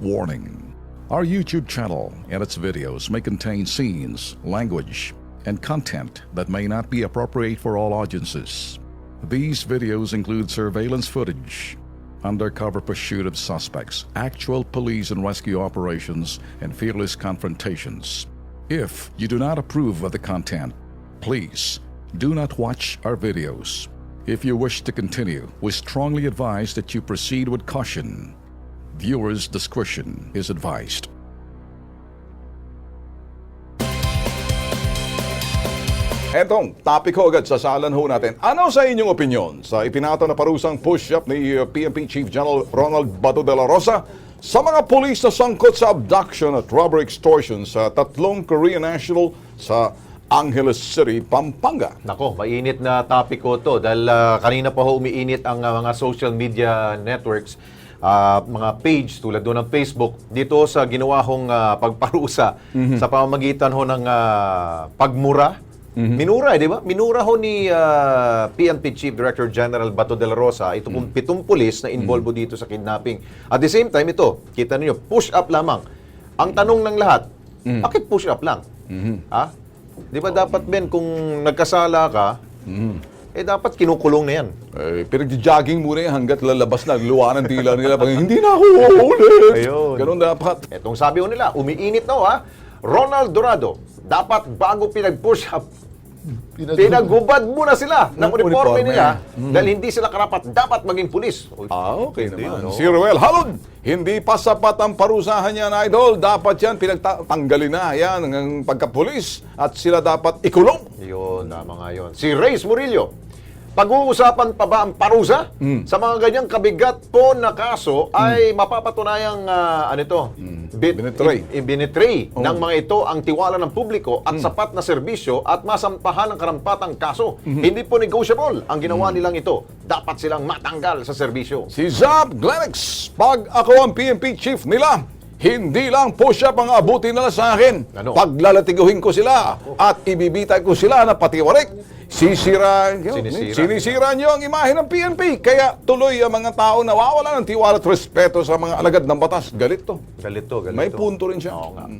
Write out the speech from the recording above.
Warning. Our YouTube channel and its videos may contain scenes, language, and content that may not be appropriate for all audiences. These videos include surveillance footage, undercover pursuit of suspects, actual police and rescue operations, and fearless confrontations. If you do not approve of the content, please do not watch our videos. If you wish to continue, we strongly advise that you proceed with caution. Viewers' discretion is advised. Etong topic ho agad, sasalan ho natin. Ano sa inyong opinion sa ipinato na parusang push-up ni PNP Chief General Ronald Bato de la Rosa sa mga pulis na sangkot sa abduction at robbery extortion sa tatlong Korean national sa Angeles City, Pampanga? Nako, mainit na topic ko to dahil kanina pa ho umiinit ang mga social media networks, mga page tulad doon ng Facebook dito sa ginawa hong pagparusa sa pamamagitan ho ng pagmura. Minura, di ba? Minura ho ni PNP Chief Director General Bato de la Rosa ito pong 7 pulis na involved dito sa kidnapping. At the same time ito, kita niyo, push up lamang. Ang tanong ng lahat, bakit push up lang? Ha? Di ba dapat, Ben, kung nagkasala ka, dapat kinukulong na yan. Pinag-jogging muna yan hanggat lalabas na, luwa ng tila nila. Pag hindi na ako uulit. Ayun. Ganun dapat. Etong sabi ho nila, umiinit na ho, ha? Ronald Dorado, dapat bago pinag-push up, pinaghubad muna sila ng uniforme nila dahil hindi sila karapat dapat maging pulis. Okay Hindi, naman. ano? Si Ruel Halod, hindi pa sapat ang parusahan niya na idol. Dapat yan pinagtanggalin na yan ang pagkapulis at sila dapat ikulong. Yun, tama nga yun. Si Reyes Murillo, pag-uusapan pa ba ang parusa? Sa mga ganyang kabigat po na kaso ay mapapatunayang binitray ng mga ito ang tiwala ng publiko at sapat na serbisyo at masampahan ng karampatang kaso. Hindi po negotiable ang ginawa nilang ito. Dapat silang matanggal sa serbisyo. Si Zap Glenix, pag ako ang PNP chief nila, hindi lang push-up ang abutin nila sa akin. Ano? Paglalatiguhin ko sila at ibibitay ko sila na patiwarik. Sinisira nyo ang imahe ng PNP. Kaya tuloy ang mga tao nawawala ng tiwala at respeto sa mga alagad ng batas. Galit to. Galit to. May punto rin siya. Oo nga.